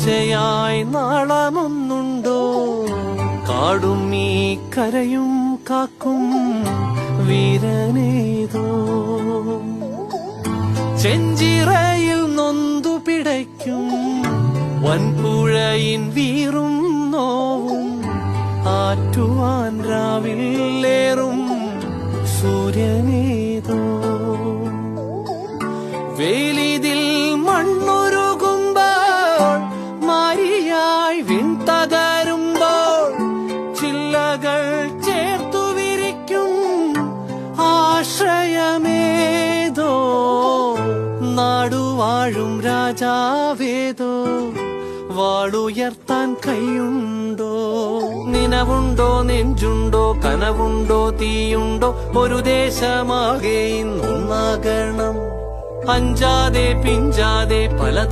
പച്ചയായി നാളമൊന്നുണ്ടോ? കാടും ഈ കരയും കാക്കും വീരനേതോ. ചെഞ്ചിറയിൽ നൊന്തു പിടയ്ക്കും വൻപുഴയിൻ വീറും നോവും ആറ്റുവാൻ രാവിലേറും സൂര്യനേതോ. വേലിതിൽ മണ്ണുരുകുമ്പോൾ മാരിയായി വിൺതകരുമ്പോൾ ചില്ലകൾ ചേർത്തു വിരിക്കും ആശ്രയമേതോ. നാടുവാഴും രാജാവേതോ വാളുയർത്താൻ കൈയുണ്ടോ? നിനവുണ്ടോ, നെഞ്ചുണ്ടോ, കനവുണ്ടോ, തീയുണ്ടോ? ഒരു ദേശമാകെ ഇന്നൊന്നാകണം. അഞ്ചാതെ പിഞ്ചാതെ പല